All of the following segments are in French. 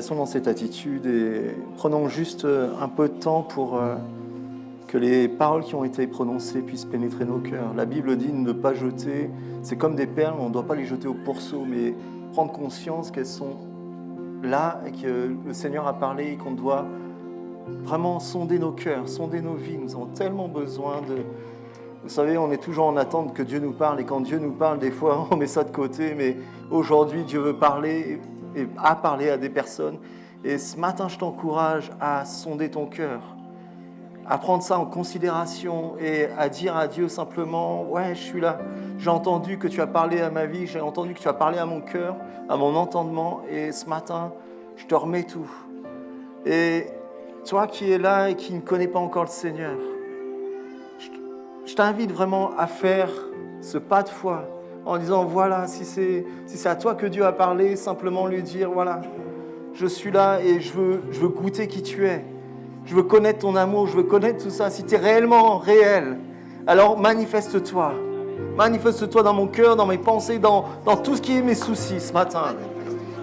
restons dans cette attitude et prenons juste un peu de temps pour que les paroles qui ont été prononcées puissent pénétrer nos cœurs. La Bible dit ne pas jeter, c'est comme des perles, on ne doit pas les jeter au pourceau, mais prendre conscience qu'elles sont là et que le Seigneur a parlé et qu'on doit vraiment sonder nos cœurs, sonder nos vies. Nous avons tellement besoin de... Vous savez, on est toujours en attente que Dieu nous parle et quand Dieu nous parle, des fois, on met ça de côté, mais aujourd'hui, Dieu veut parler et a parlé à des personnes. Et ce matin, je t'encourage à sonder ton cœur, à prendre ça en considération et à dire à Dieu simplement, ouais, je suis là, j'ai entendu que tu as parlé à ma vie, j'ai entendu que tu as parlé à mon cœur, à mon entendement, et ce matin, je te remets tout. Et toi qui es là et qui ne connais pas encore le Seigneur, je t'invite vraiment à faire ce pas de foi en disant, voilà, si c'est à toi que Dieu a parlé, simplement lui dire, voilà, je suis là et je veux goûter qui tu es. Je veux connaître ton amour, je veux connaître tout ça. Si tu es réellement réel, alors manifeste-toi. Manifeste-toi dans mon cœur, dans mes pensées, dans tout ce qui est mes soucis ce matin.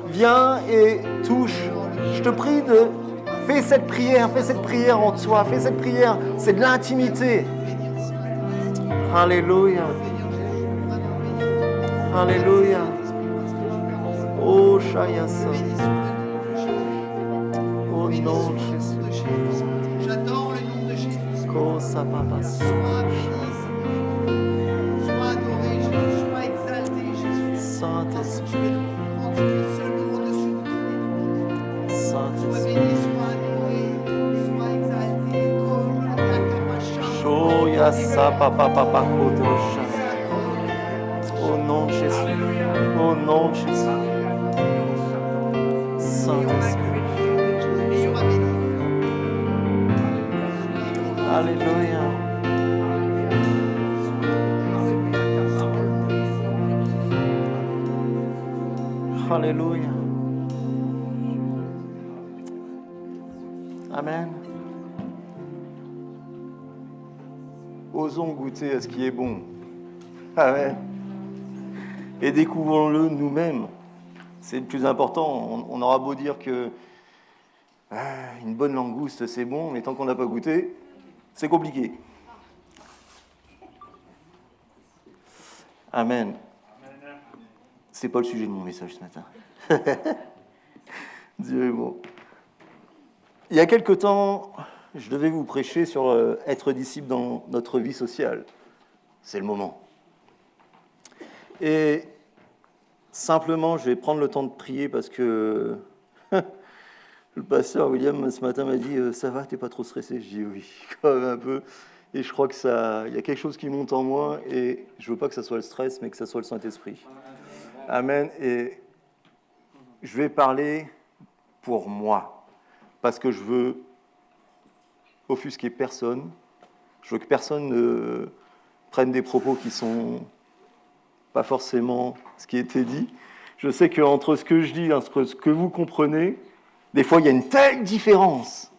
Viens et touche. Je te prie fais cette prière en toi, fais cette prière, c'est de l'intimité. Alléluia. Alléluia. Oh, Shayasa. Au nom de Jésus. J'attends le nom de Jésus. Sois adoré, Jésus. Sois exalté, Jésus. Saint-Esprit. Tu es le plus grand, tu es le seul au-dessus de tous les noms. Sois Saint-Esprit. béni, sois adoré, sois exalté. Shoya sa papa papa kodosha. Au nom de Jésus. Au nom de Jésus. Saint-Esprit. Alléluia. Alléluia. Amen. Osons goûter à ce qui est bon. Amen. Et découvrons-le nous-mêmes. C'est le plus important. On aura beau dire que une bonne langouste, c'est bon, mais tant qu'on n'a pas goûté, c'est compliqué. Amen. C'est pas le sujet de mon message ce matin. Dieu est bon. Il y a quelque temps, je devais vous prêcher sur être disciple dans notre vie sociale. C'est le moment. Et simplement, je vais prendre le temps de prier parce que le pasteur William, ce matin, m'a dit « Ça va, t'es pas trop stressé ?» Je dis « Oui, quand même un peu. » Et je crois il y a quelque chose qui monte en moi et je veux pas que ça soit le stress, mais que ça soit le Saint-Esprit. Amen. Et je vais parler pour moi parce que je veux offusquer personne. Je veux que personne ne prenne des propos qui sont pas forcément ce qui était dit. Je sais qu'entre ce que je dis, entre ce que vous comprenez, des fois, il y a une telle différence.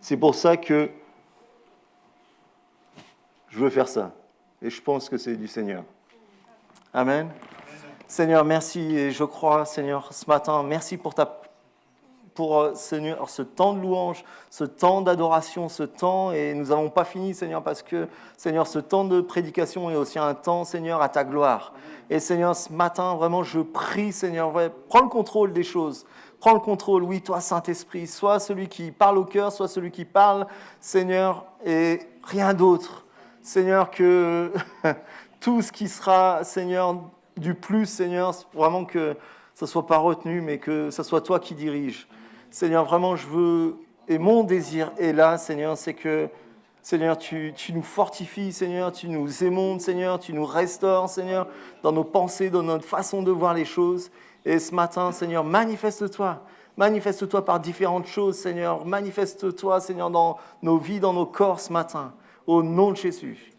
C'est pour ça que je veux faire ça. Et je pense que c'est du Seigneur. Amen. Seigneur, merci. Et je crois, Seigneur, ce matin, merci pour Seigneur, ce temps de louange, ce temps d'adoration, ce temps. Et nous n'avons pas fini, Seigneur, parce que, Seigneur, ce temps de prédication est aussi un temps, Seigneur, à ta gloire. Et Seigneur, ce matin, vraiment, je prie, Seigneur, prends le contrôle des choses. Prends le contrôle, oui, toi, Saint-Esprit, soit celui qui parle au cœur, soit celui qui parle, Seigneur, et rien d'autre. Seigneur, que tout ce qui sera, Seigneur, du plus, Seigneur, vraiment que ça ne soit pas retenu, mais que ce soit toi qui dirige. Seigneur, vraiment, je veux, et mon désir est là, Seigneur, c'est que, Seigneur, tu nous fortifies, Seigneur, tu nous émondes, Seigneur, tu nous restaures, Seigneur, dans nos pensées, dans notre façon de voir les choses. Et ce matin, Seigneur, manifeste-toi. Manifeste-toi par différentes choses, Seigneur. Manifeste-toi, Seigneur, dans nos vies, dans nos corps ce matin. Au nom de Jésus.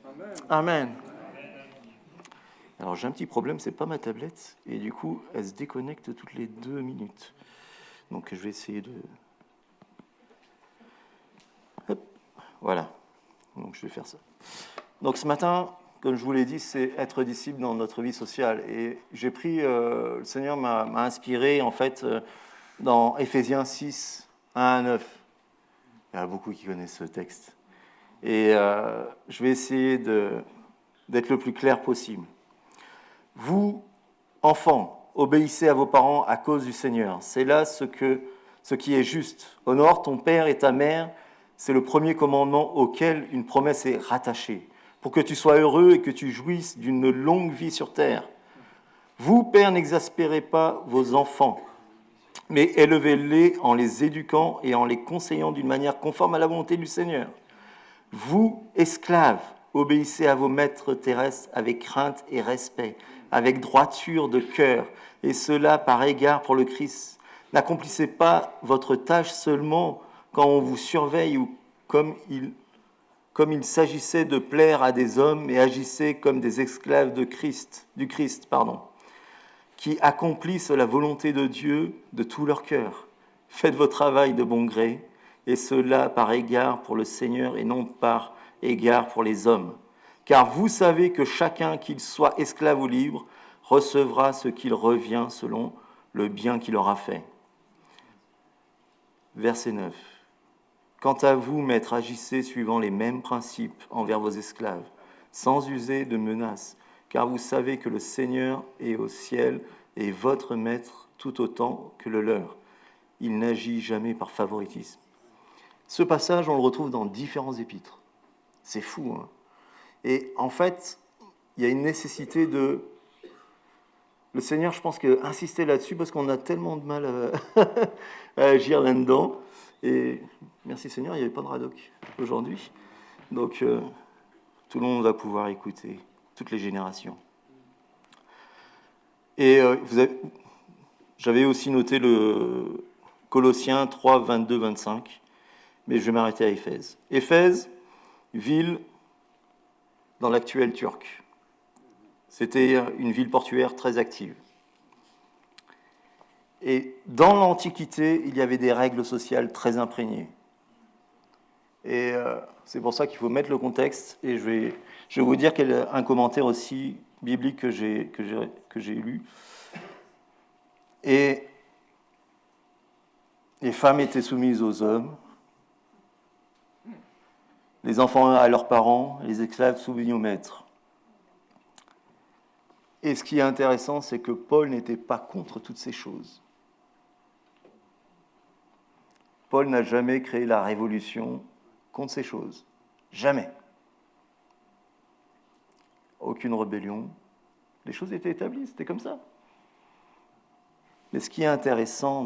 Amen. Alors, j'ai un petit problème, c'est pas ma tablette. Et du coup, elle se déconnecte toutes les 2 minutes. Donc, je vais essayer de... Hop, voilà. Donc, je vais faire ça. Donc, ce matin... Comme je vous l'ai dit, c'est être disciple dans notre vie sociale. Et j'ai pris, le Seigneur m'a inspiré, en fait, dans Éphésiens 6, 1 à 9. Il y en a beaucoup qui connaissent ce texte. Et je vais essayer d'être le plus clair possible. Vous, enfants, obéissez à vos parents à cause du Seigneur. C'est là ce qui est juste. Honore ton père et ta mère. C'est le premier commandement auquel une promesse est rattachée, pour que tu sois heureux et que tu jouisses d'une longue vie sur terre. Vous, pères, n'exaspérez pas vos enfants, mais élevez-les en les éduquant et en les conseillant d'une manière conforme à la volonté du Seigneur. Vous, esclaves, obéissez à vos maîtres terrestres avec crainte et respect, avec droiture de cœur, et cela par égard pour le Christ. N'accomplissez pas votre tâche seulement quand on vous surveille ou comme il s'agissait de plaire à des hommes, et agissez comme des esclaves du Christ, qui accomplissent la volonté de Dieu de tout leur cœur. Faites votre travail de bon gré, et cela par égard pour le Seigneur et non par égard pour les hommes. Car vous savez que chacun, qu'il soit esclave ou libre, recevra ce qu'il revient selon le bien qu'il aura fait. Verset 9. Quant à vous, maîtres, agissez suivant les mêmes principes envers vos esclaves, sans user de menaces, car vous savez que le Seigneur est au ciel et votre maître tout autant que le leur. Il n'agit jamais par favoritisme. Ce passage, on le retrouve dans différents épîtres. C'est fou, hein? Et en fait, il y a une nécessité de... Le Seigneur, je pense, insistait là-dessus parce qu'on a tellement de mal à agir là-dedans. Et merci Seigneur, il n'y avait pas de radoc aujourd'hui. Donc, tout le monde va pouvoir écouter, toutes les générations. Et j'avais aussi noté le Colossiens 3, 22, 25, mais je vais m'arrêter à Éphèse. Éphèse, ville dans l'actuel Turc. C'était une ville portuaire très active. Et dans l'Antiquité, il y avait des règles sociales très imprégnées. Et c'est pour ça qu'il faut mettre le contexte. Et je vais vous dire un commentaire aussi biblique que j'ai lu. Et les femmes étaient soumises aux hommes, les enfants à leurs parents, les esclaves soumis aux maîtres. Et ce qui est intéressant, c'est que Paul n'était pas contre toutes ces choses. Paul n'a jamais créé la révolution contre ces choses. Jamais. Aucune rébellion. Les choses étaient établies, c'était comme ça. Mais ce qui est intéressant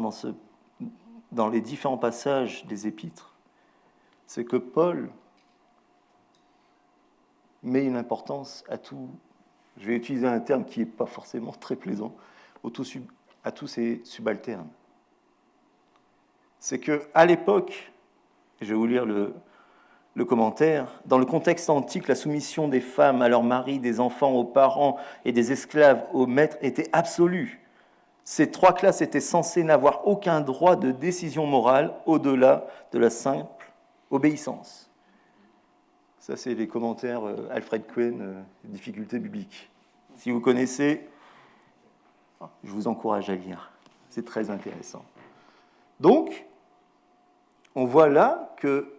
dans les différents passages des épîtres, c'est que Paul met une importance à tout. Je vais utiliser un terme qui n'est pas forcément très plaisant, à tous ces subalternes. C'est qu'à l'époque, je vais vous lire le commentaire, dans le contexte antique, la soumission des femmes à leurs maris, des enfants aux parents et des esclaves aux maîtres était absolue. Ces trois classes étaient censées n'avoir aucun droit de décision morale au-delà de la simple obéissance. Ça, c'est les commentaires Alfred Cohen, Difficultés bibliques. Si vous connaissez, je vous encourage à lire. C'est très intéressant. Donc, on voit là que,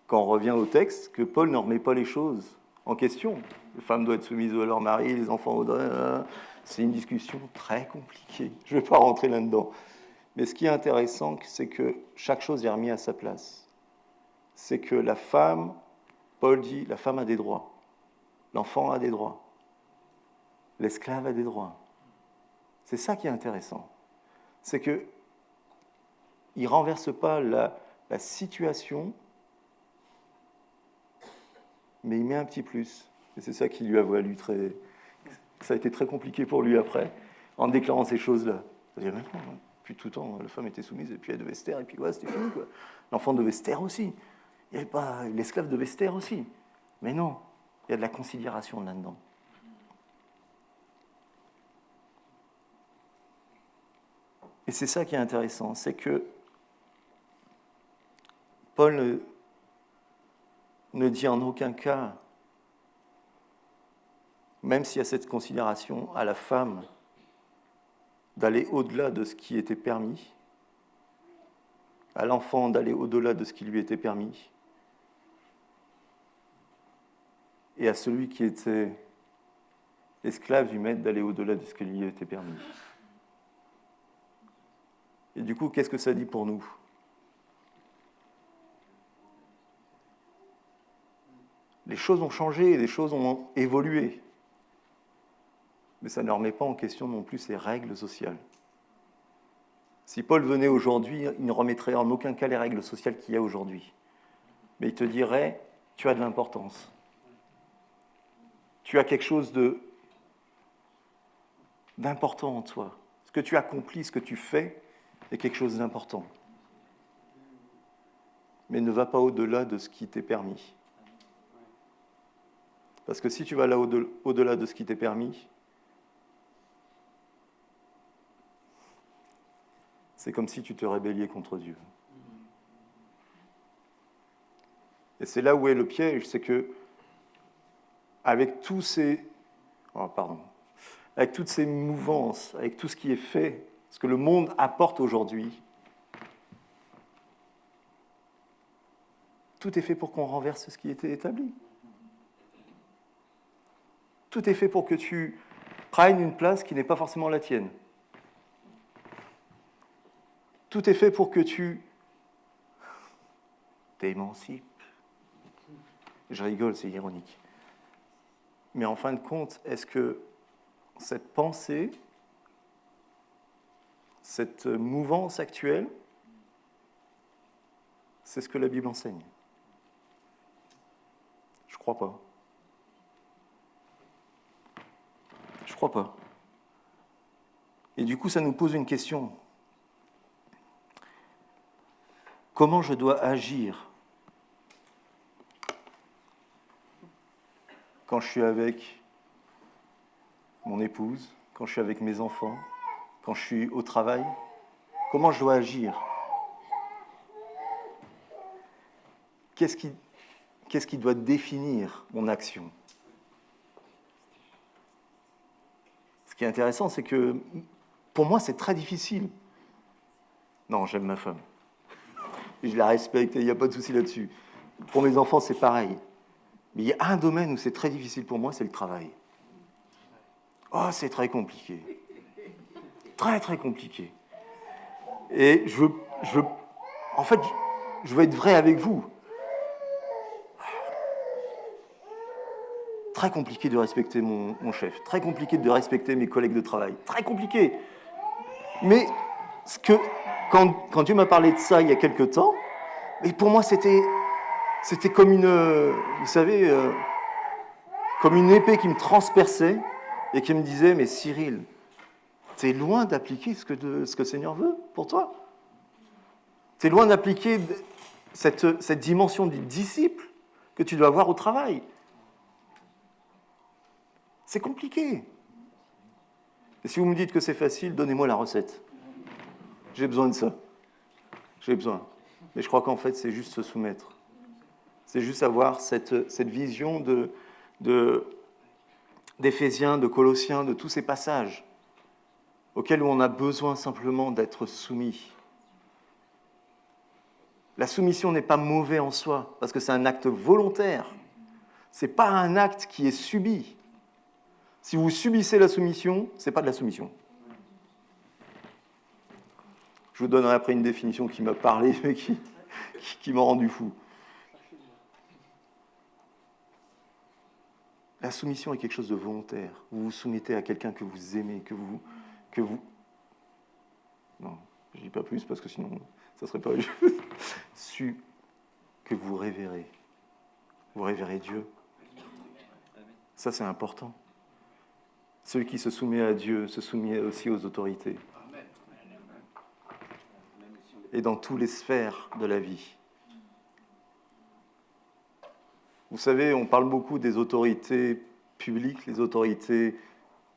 quand on revient au texte, que Paul ne remet pas les choses en question. Les femmes doivent être soumises à leur mari, les enfants... C'est une discussion très compliquée. Je ne vais pas rentrer là-dedans. Mais ce qui est intéressant, c'est que chaque chose est remise à sa place. C'est que la femme, Paul dit, la femme a des droits. L'enfant a des droits. L'esclave a des droits. C'est ça qui est intéressant. C'est qu'il ne renverse pas la situation, mais il met un petit plus. Et c'est ça qui lui a valu ça a été très compliqué pour lui après, en déclarant ces choses-là. C'est-à-dire maintenant, depuis tout le temps, la femme était soumise, et puis elle devait se taire, et puis ouais, c'était fini, quoi. L'enfant devait se taire aussi. Il y avait pas... L'esclave devait se taire aussi. Mais non, il y a de la considération là-dedans. Et c'est ça qui est intéressant, c'est que Paul ne dit en aucun cas, même s'il y a cette considération à la femme, d'aller au-delà de ce qui était permis, à l'enfant d'aller au-delà de ce qui lui était permis, et à celui qui était esclave du maître d'aller au-delà de ce qui lui était permis. Et du coup, qu'est-ce que ça dit pour nous ? Les choses ont changé, les choses ont évolué. Mais ça ne remet pas en question non plus ces règles sociales. Si Paul venait aujourd'hui, il ne remettrait en aucun cas les règles sociales qu'il y a aujourd'hui. Mais il te dirait, tu as de l'importance. Tu as quelque chose d'important en toi. Ce que tu accomplis, ce que tu fais, est quelque chose d'important. Mais ne va pas au-delà de ce qui t'est permis. Parce que si tu vas là au-delà de ce qui t'est permis, c'est comme si tu te rébelliais contre Dieu. Et c'est là où est le piège, c'est que avec toutes ces mouvances, avec tout ce qui est fait, ce que le monde apporte aujourd'hui, tout est fait pour qu'on renverse ce qui était établi. Tout est fait pour que tu prennes une place qui n'est pas forcément la tienne. Tout est fait pour que tu t'émancipes. Je rigole, c'est ironique. Mais en fin de compte, est-ce que cette pensée, cette mouvance actuelle, c'est ce que la Bible enseigne ? Je crois pas. Je crois pas. Et du coup, ça nous pose une question. Comment je dois agir quand je suis avec mon épouse, quand je suis avec mes enfants, quand je suis au travail? Comment je dois agir? Qu'est-ce qui doit définir mon action? Ce qui est intéressant, c'est que pour moi, c'est très difficile. Non, j'aime ma femme. Je la respecte et il n'y a pas de souci là-dessus. Pour mes enfants, c'est pareil. Mais il y a un domaine où c'est très difficile pour moi, c'est le travail. Oh, c'est très compliqué. Très, très compliqué. Et je veux être vrai avec vous. Très compliqué de respecter mon chef. Très compliqué de respecter mes collègues de travail. Très compliqué. Mais quand Dieu m'a parlé de ça il y a quelque temps, et pour moi, c'était comme vous savez, comme une épée qui me transperçait et qui me disait, mais Cyril, t'es loin d'appliquer ce que le Seigneur veut pour toi. T'es loin d'appliquer cette dimension du disciple que tu dois avoir au travail. C'est compliqué. Et si vous me dites que c'est facile, donnez-moi la recette. J'ai besoin de ça. J'ai besoin. Mais je crois qu'en fait, c'est juste se soumettre. C'est juste avoir cette vision d'Éphésiens, de Colossiens, de tous ces passages auxquels on a besoin simplement d'être soumis. La soumission n'est pas mauvais en soi, parce que c'est un acte volontaire. Ce n'est pas un acte qui est subi. Si vous subissez la soumission, ce n'est pas de la soumission. Je vous donnerai après une définition qui m'a parlé, mais qui m'a rendu fou. La soumission est quelque chose de volontaire. Vous vous soumettez à quelqu'un que vous aimez, que vous... Non, je ne dis pas plus, parce que sinon, ça ne serait pas juste. Que vous révérez. Vous révérez Dieu. Ça, c'est important. Celui qui se soumet à Dieu se soumet aussi aux autorités. Et dans toutes les sphères de la vie. Vous savez, on parle beaucoup des autorités publiques, les autorités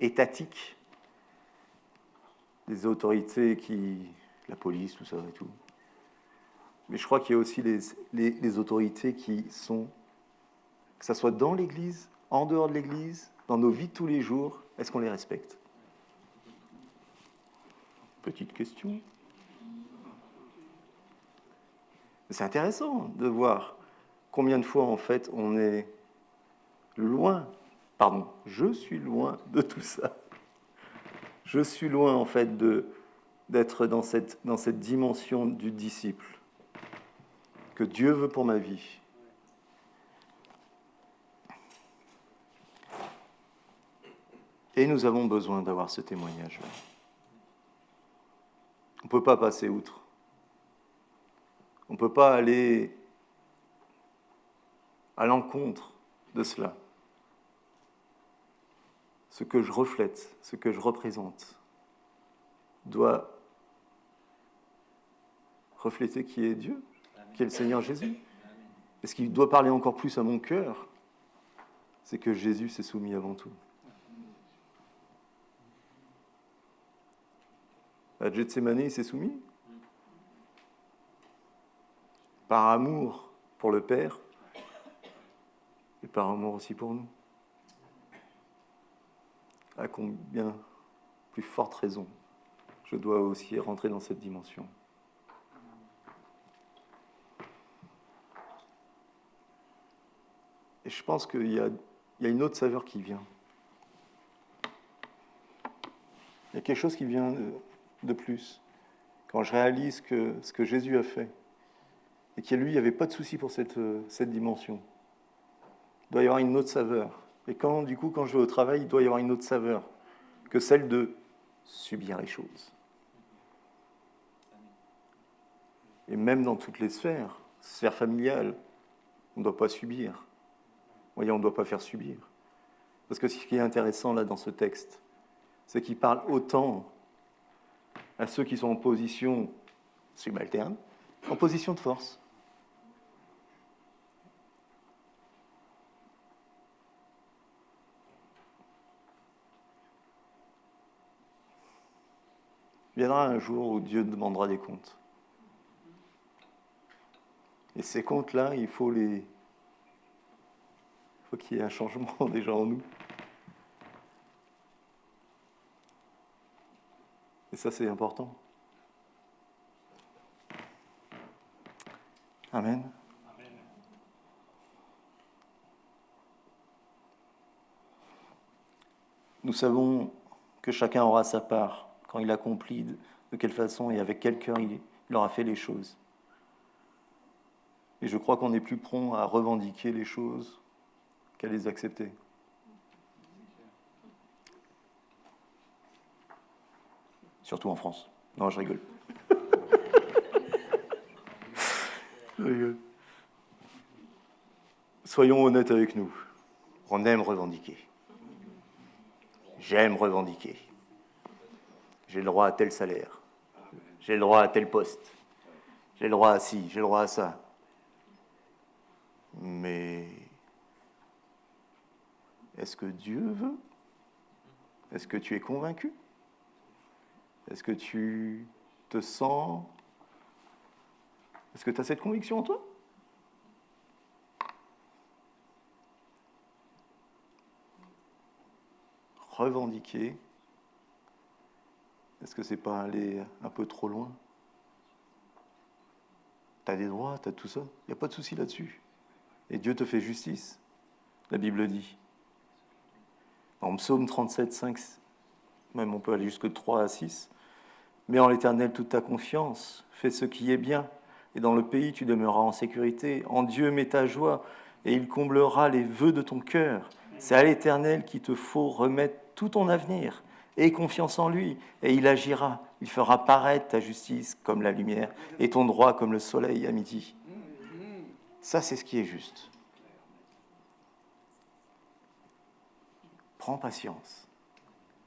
étatiques, les autorités la police, tout ça et tout. Mais je crois qu'il y a aussi les autorités qui sont, que ce soit dans l'Église, en dehors de l'Église, dans nos vies de tous les jours, est-ce qu'on les respecte ? Petite question. C'est intéressant de voir combien de fois, en fait, on est loin. Pardon, je suis loin de tout ça. Je suis loin, en fait, d'être dans cette dimension du disciple que Dieu veut pour ma vie. Et nous avons besoin d'avoir ce témoignage-là. On ne peut pas passer outre. On ne peut pas aller à l'encontre de cela. Ce que je reflète, ce que je représente, doit refléter qui est Dieu, qui est le Seigneur Jésus. Et ce qui doit parler encore plus à mon cœur, c'est que Jésus s'est soumis avant tout. À Gethsémani, il s'est soumis. Par amour pour le Père et par amour aussi pour nous. À combien plus forte raison je dois aussi rentrer dans cette dimension. Et je pense qu'il y a une autre saveur qui vient. Il y a quelque chose qui vient de plus. Quand je réalise que ce que Jésus a fait, et qu'il n'y avait pas de souci pour cette dimension, il doit y avoir une autre saveur. Et quand je vais au travail, il doit y avoir une autre saveur que celle de subir les choses. Et même dans toutes les sphères familiales, on ne doit pas subir. Vous voyez, on ne doit pas faire subir. Parce que ce qui est intéressant là dans ce texte, c'est qu'il parle autant à ceux qui sont en position subalterne, en position de force. Il viendra un jour où Dieu demandera des comptes. Et ces comptes-là, il faut qu'il y ait un changement déjà en nous. Et ça, c'est important. Amen. Amen. Nous savons que chacun aura sa part quand il accomplit de quelle façon et avec quel cœur il aura fait les choses. Et je crois qu'on est plus prompt à revendiquer les choses qu'à les accepter. Surtout en France. Non, je rigole. Je rigole. Soyons honnêtes avec nous. On aime revendiquer. J'aime revendiquer. J'ai le droit à tel salaire. J'ai le droit à tel poste. J'ai le droit à ci, j'ai le droit à ça. Mais est-ce que Dieu veut? Est-ce que tu es convaincu? Est-ce que tu te sens... Est-ce que tu as cette conviction en toi? Revendiquer, est-ce que c'est pas aller un peu trop loin? Tu as des droits, tu as tout ça, il n'y a pas de souci là-dessus. Et Dieu te fait justice, la Bible dit. En Psaume 37, 5, même on peut aller jusque 3 à 6, « Mets en l'Éternel toute ta confiance, fais ce qui est bien, et dans le pays tu demeureras en sécurité. En Dieu mets ta joie, et il comblera les vœux de ton cœur. C'est à l'Éternel qu'il te faut remettre tout ton avenir. Aie confiance en lui, et il agira. Il fera paraître ta justice comme la lumière, et ton droit comme le soleil à midi. » Ça, c'est ce qui est juste. Prends patience.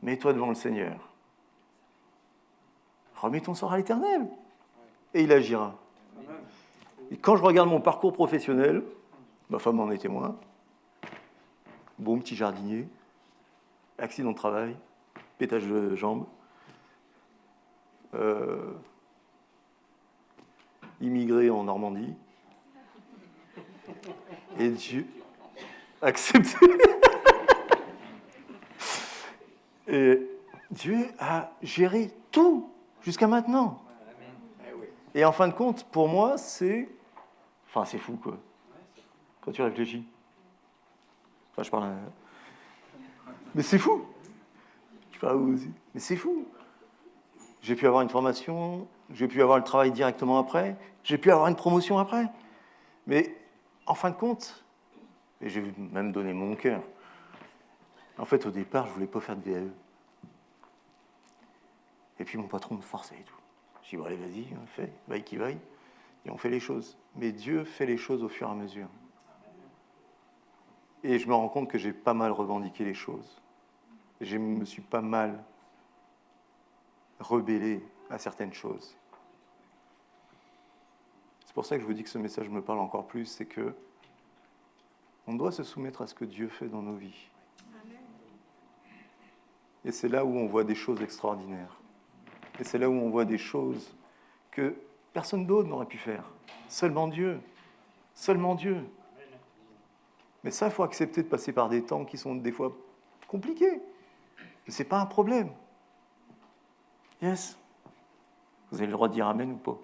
Mets-toi devant le Seigneur. Remets ton sort à l'Éternel. Et il agira. Et quand je regarde mon parcours professionnel, ma femme en est témoin. Bon petit jardinier, accident de travail, pétage de jambes, immigré en Normandie. Et Dieu accepté. Et Dieu a géré tout. jusqu'à maintenant. Et en fin de compte, pour moi, c'est fou, quoi. Quand tu réfléchis. Enfin, je parle... Mais c'est fou. Je parle à vous aussi. Mais c'est fou. J'ai pu avoir une formation, j'ai pu avoir le travail directement après, j'ai pu avoir une promotion après. Mais en fin de compte, et j'ai même donné mon cœur, en fait, au départ, je voulais pas faire de VAE. Et puis mon patron me forçait et tout. Je dis, bon, allez, vas-y, on fait, vaille qui vaille. Et on fait les choses. Mais Dieu fait les choses au fur et à mesure. Et je me rends compte que j'ai pas mal revendiqué les choses. Je me suis pas mal rebellé à certaines choses. C'est pour ça que je vous dis que ce message me parle encore plus, c'est que on doit se soumettre à ce que Dieu fait dans nos vies. Et c'est là où on voit des choses extraordinaires. Et c'est là où on voit des choses que personne d'autre n'aurait pu faire. Seulement Dieu. Seulement Dieu. Mais ça, il faut accepter de passer par des temps qui sont des fois compliqués. Mais ce n'est pas un problème. Yes. Vous avez le droit de dire amen ou pas.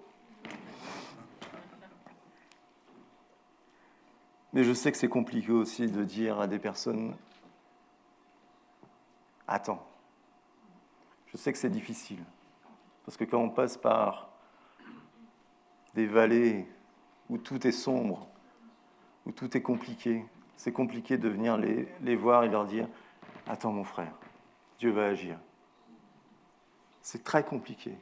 Mais je sais que c'est compliqué aussi de dire à des personnes « Attends ». Je sais que c'est difficile. Parce que quand on passe par des vallées où tout est sombre, où tout est compliqué, c'est compliqué de venir les voir et leur dire « Attends mon frère, Dieu va agir ». C'est très compliqué.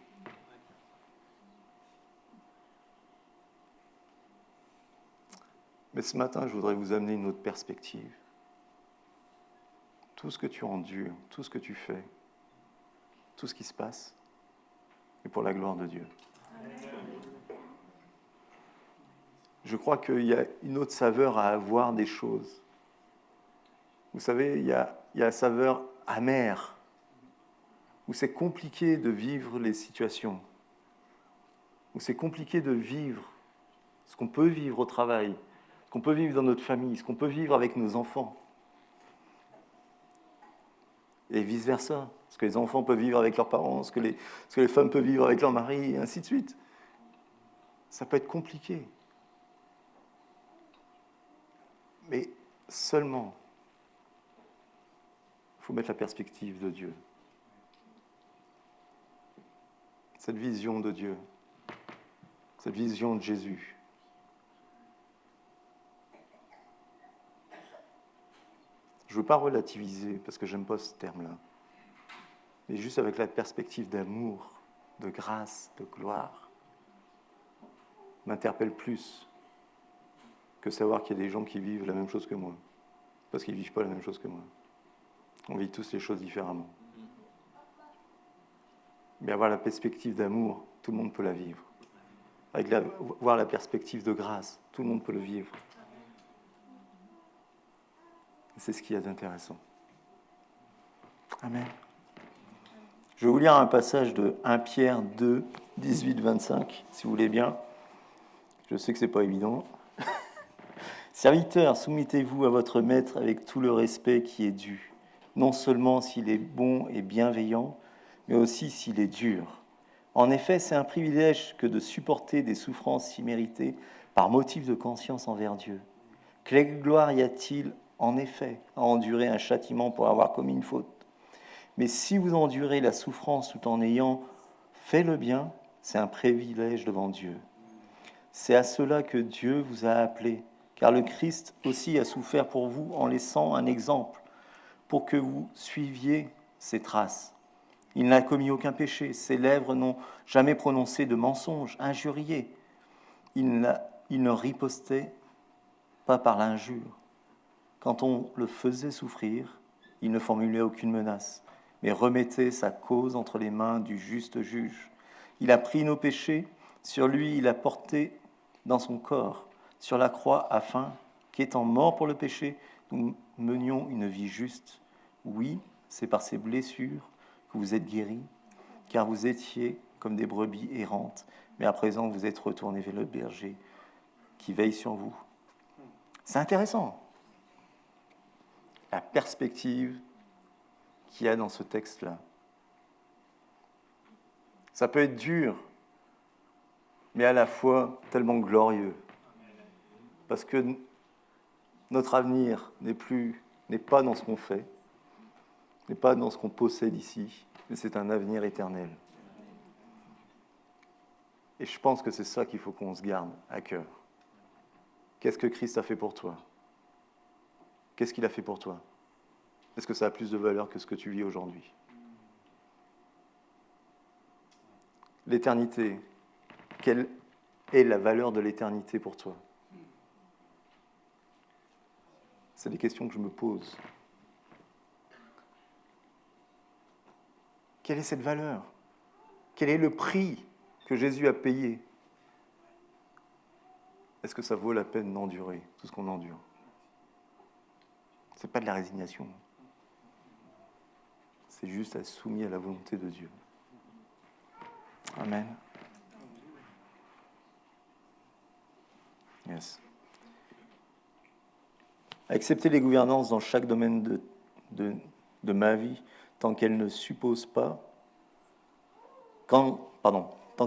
Mais ce matin, je voudrais vous amener une autre perspective. Tout ce que tu endures, tout ce que tu fais, tout ce qui se passe, est pour la gloire de Dieu. Je crois qu'il y a une autre saveur à avoir des choses. Vous savez, il y a la saveur amère, où c'est compliqué de vivre les situations, où c'est compliqué de vivre ce qu'on peut vivre au travail, ce qu'on peut vivre dans notre famille, ce qu'on peut vivre avec nos enfants. Et vice-versa, ce que les enfants peuvent vivre avec leurs parents, ce que les femmes peuvent vivre avec leur mari, et ainsi de suite. Ça peut être compliqué. Mais seulement, il faut mettre la perspective de Dieu. Cette vision de Dieu, cette vision de Jésus. Je ne veux pas relativiser, parce que je n'aime pas ce terme-là, mais juste avec la perspective d'amour, de grâce, de gloire, m'interpelle plus que savoir qu'il y a des gens qui vivent la même chose que moi, parce qu'ils ne vivent pas la même chose que moi. On vit tous les choses différemment. Mais avoir la perspective d'amour, tout le monde peut la vivre. Voir la perspective de grâce, tout le monde peut le vivre. C'est ce qu'il y a d'intéressant. Amen. Je vais vous lire un passage de 1 Pierre 2, 18-25, si vous voulez bien. Je sais que ce n'est pas évident. Serviteurs, soumettez-vous à votre maître avec tout le respect qui est dû, non seulement s'il est bon et bienveillant, mais aussi s'il est dur. En effet, c'est un privilège que de supporter des souffrances si méritées par motif de conscience envers Dieu. Quelle gloire y a-t-il en effet à endurer un châtiment pour avoir commis une faute? Mais si vous endurez la souffrance tout en ayant fait le bien, c'est un privilège devant Dieu. C'est à cela que Dieu vous a appelé, car le Christ aussi a souffert pour vous en laissant un exemple, pour que vous suiviez ses traces. Il n'a commis aucun péché, ses lèvres n'ont jamais prononcé de mensonge, injurié. Il ne ripostait pas par l'injure. Quand on le faisait souffrir, il ne formulait aucune menace, mais remettait sa cause entre les mains du juste juge. Il a pris nos péchés, sur lui il a porté dans son corps, sur la croix, afin qu'étant mort pour le péché, nous menions une vie juste. Oui, c'est par ses blessures que vous êtes guéris, car vous étiez comme des brebis errantes, mais à présent vous êtes retournés vers le berger qui veille sur vous. C'est intéressant. La perspective qu'il y a dans ce texte-là. Ça peut être dur, mais à la fois tellement glorieux. Parce que notre avenir n'est pas dans ce qu'on fait, n'est pas dans ce qu'on possède ici, mais c'est un avenir éternel. Et je pense que c'est ça qu'il faut qu'on se garde à cœur. Qu'est-ce que Christ a fait pour toi? Qu'est-ce qu'il a fait pour toi? Est-ce que ça a plus de valeur que ce que tu vis aujourd'hui? L'éternité, quelle est la valeur de l'éternité pour toi? C'est des questions que je me pose. Quelle est cette valeur? Quel est le prix que Jésus a payé? Est-ce que ça vaut la peine d'endurer tout ce qu'on endure? Ce n'est pas de la résignation. C'est juste être soumis à la volonté de Dieu. Amen. Yes. Accepter les gouvernances dans chaque domaine de ma vie, tant qu'elles ne supposent pas, tant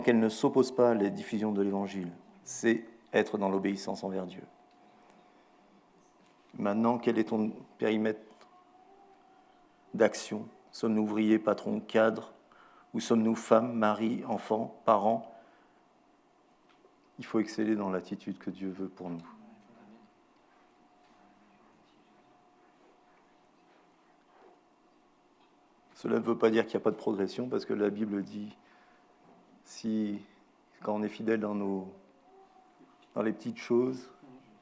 qu'elles ne s'opposent pas à la diffusion de l'Évangile, c'est être dans l'obéissance envers Dieu. Maintenant, quel est ton périmètre d'action? Sommes-nous ouvriers, patrons, cadres? Ou sommes-nous femmes, maris, enfants, parents? Il faut exceller dans l'attitude que Dieu veut pour nous. Cela ne veut pas dire qu'il n'y a pas de progression, parce que la Bible dit, quand on est fidèle dans les petites choses,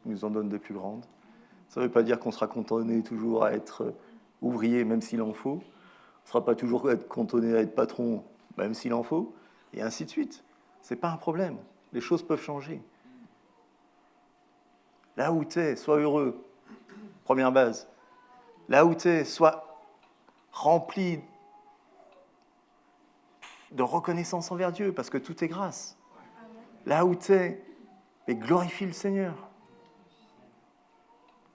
il nous en donne de plus grandes. Ça ne veut pas dire qu'on sera cantonné toujours à être ouvrier, même s'il en faut. On ne sera pas toujours cantonné à être patron, même s'il en faut, et ainsi de suite. Ce n'est pas un problème. Les choses peuvent changer. Là où tu es, sois heureux. Première base. Là où tu es, sois rempli de reconnaissance envers Dieu, parce que tout est grâce. Là où tu es, et glorifie le Seigneur.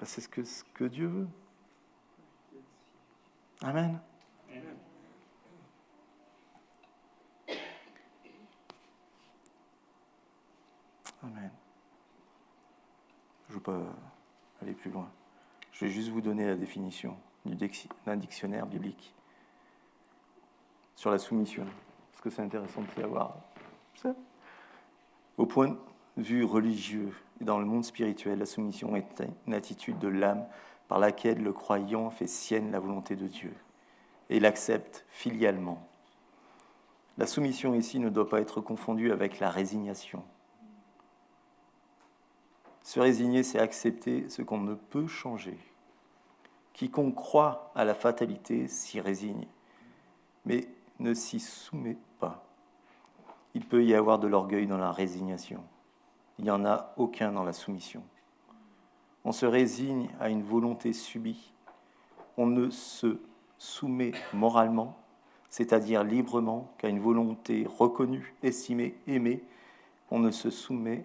C'est ce que Dieu veut. Amen. Amen. Je ne veux pas aller plus loin. Je vais juste vous donner la définition d'un dictionnaire biblique sur la soumission, parce que c'est intéressant de savoir ça. Au point de vue religieux et dans le monde spirituel, la soumission est une attitude de l'âme par laquelle le croyant fait sienne la volonté de Dieu et l'accepte filialement. La soumission ici ne doit pas être confondue avec la résignation. Se résigner, c'est accepter ce qu'on ne peut changer. Quiconque croit à la fatalité s'y résigne, mais ne s'y soumet pas. Il peut y avoir de l'orgueil dans la résignation. Il n'y en a aucun dans la soumission. On se résigne à une volonté subie. On ne se soumet moralement, c'est-à-dire librement, qu'à une volonté reconnue, estimée, aimée. On ne se soumet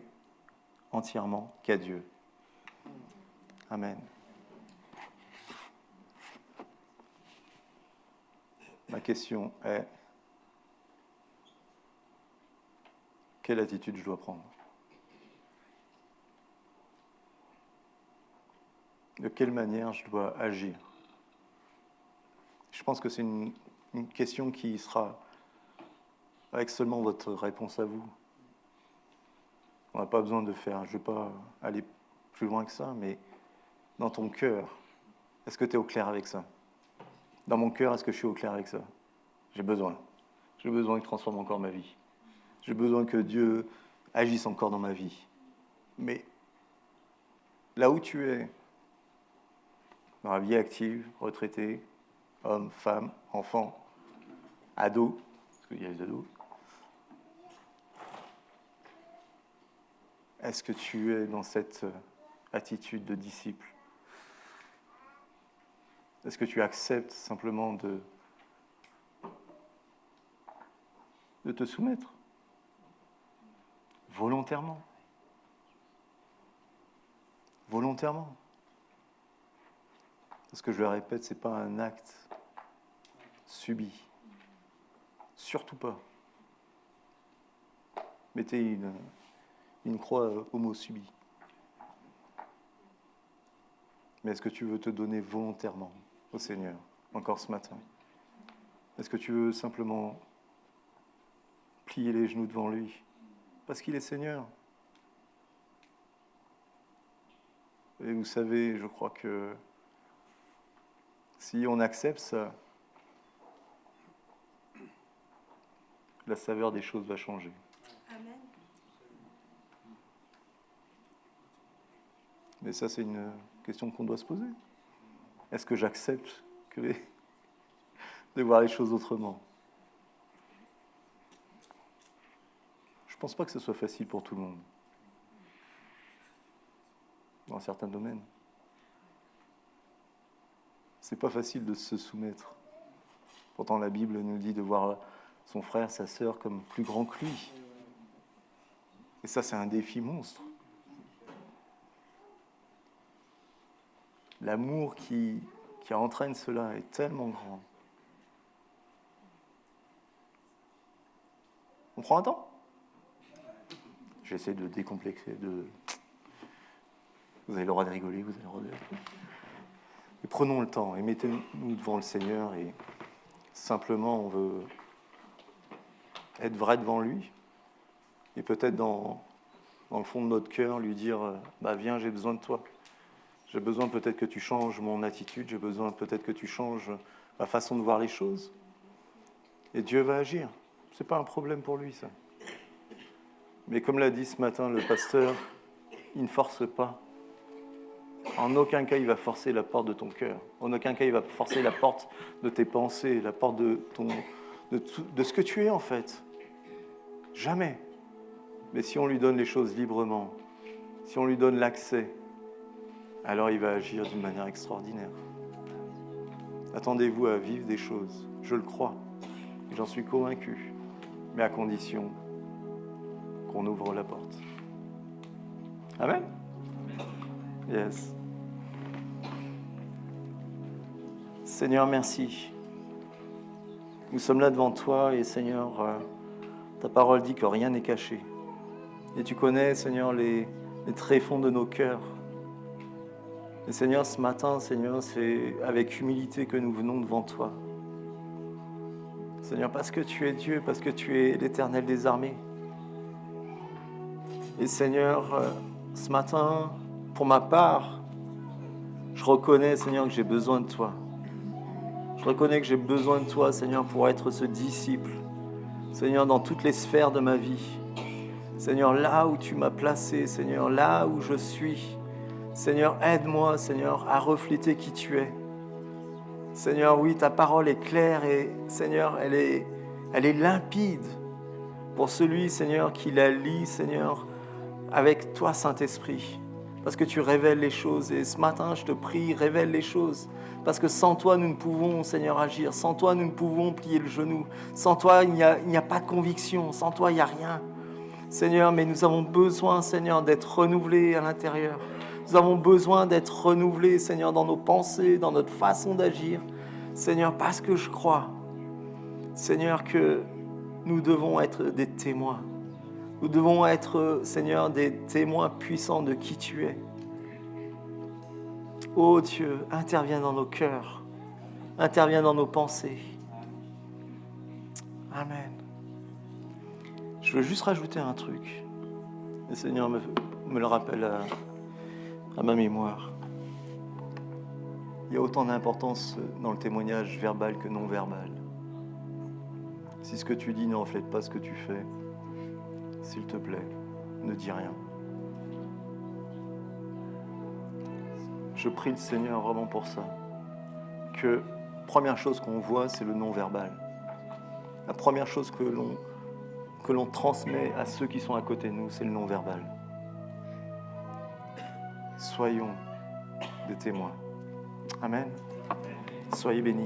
entièrement qu'à Dieu. Amen. Ma question est, quelle attitude je dois prendre? De quelle manière je dois agir? Je pense que c'est une question qui sera avec seulement votre réponse à vous. On n'a pas besoin de faire, je ne vais pas aller plus loin que ça, mais dans ton cœur, est-ce que tu es au clair avec ça? Dans mon cœur, est-ce que je suis au clair avec ça? J'ai besoin qu'il transforme encore ma vie. J'ai besoin que Dieu agisse encore dans ma vie. Mais là où tu es, dans la vie active, retraité, homme, femme, enfant, ado, parce qu'il y a les ados, est-ce que tu es dans cette attitude de disciple? Est-ce que tu acceptes simplement de te soumettre volontairement? Volontairement. Parce que je le répète, ce n'est pas un acte subi. Surtout pas. Mettez une croix au mot subi. Mais est-ce que tu veux te donner volontairement au Seigneur, encore ce matin? Est-ce que tu veux simplement plier les genoux devant lui? Parce qu'il est Seigneur. Et vous savez, je crois que si on accepte ça, la saveur des choses va changer. Amen. Mais ça, c'est une question qu'on doit se poser. Est-ce que j'accepte de voir les choses autrement? Je ne pense pas que ce soit facile pour tout le monde. Dans certains domaines. C'est pas facile de se soumettre. Pourtant, la Bible nous dit de voir son frère, sa sœur comme plus grand que lui. Et ça, c'est un défi monstre. L'amour qui entraîne cela est tellement grand. On prend un temps? J'essaie de décomplexer, Vous avez le droit de rigoler, vous avez le droit de... Et prenons le temps et mettez-nous devant le Seigneur et simplement on veut être vrai devant lui et peut-être dans le fond de notre cœur lui dire viens, j'ai besoin de toi. J'ai besoin peut-être que tu changes mon attitude, j'ai besoin peut-être que tu changes ma façon de voir les choses. Et Dieu va agir. C'est pas un problème pour lui, ça. Mais comme l'a dit ce matin le pasteur, il ne force pas. En aucun cas, il va forcer la porte de ton cœur. En aucun cas, il va forcer la porte de tes pensées, la porte de ce que tu es, en fait. Jamais. Mais si on lui donne les choses librement, si on lui donne l'accès, alors il va agir d'une manière extraordinaire. Attendez-vous à vivre des choses. Je le crois. Et j'en suis convaincu. Mais à condition qu'on ouvre la porte. Amen. Yes. Seigneur, merci. Nous sommes là devant toi et Seigneur, ta parole dit que rien n'est caché. Et tu connais, Seigneur, les tréfonds de nos cœurs. Et Seigneur, ce matin, Seigneur, c'est avec humilité que nous venons devant toi. Seigneur, parce que tu es Dieu, parce que tu es l'Éternel des armées. Et Seigneur, ce matin, pour ma part, je reconnais, Seigneur, que j'ai besoin de toi. Je reconnais que j'ai besoin de toi, Seigneur, pour être ce disciple. Seigneur, dans toutes les sphères de ma vie. Seigneur, là où tu m'as placé, Seigneur, là où je suis. Seigneur, aide-moi, Seigneur, à refléter qui tu es. Seigneur, oui, ta parole est claire et, Seigneur, elle est limpide pour celui, Seigneur, qui la lit, Seigneur, avec toi, Saint-Esprit. Parce que tu révèles les choses. Et ce matin, je te prie, révèle les choses. Parce que sans toi, nous ne pouvons, Seigneur, agir. Sans toi, nous ne pouvons plier le genou. Sans toi, il n'y a pas de conviction. Sans toi, il n'y a rien. Seigneur, mais nous avons besoin, Seigneur, d'être renouvelés à l'intérieur. Nous avons besoin d'être renouvelés, Seigneur, dans nos pensées, dans notre façon d'agir. Seigneur, parce que je crois, Seigneur, que nous devons être des témoins. Nous devons être, Seigneur, des témoins puissants de qui tu es. Ô Dieu, interviens dans nos cœurs, interviens dans nos pensées. Amen. Je veux juste rajouter un truc. Le Seigneur me le rappelle à ma mémoire. Il y a autant d'importance dans le témoignage verbal que non verbal. Si ce que tu dis ne reflète pas ce que tu fais, s'il te plaît, ne dis rien. Je prie le Seigneur vraiment pour ça. Que première chose qu'on voit, c'est le non-verbal. La première chose que l'on transmet à ceux qui sont à côté de nous, c'est le non-verbal. Soyons des témoins. Amen. Soyez bénis.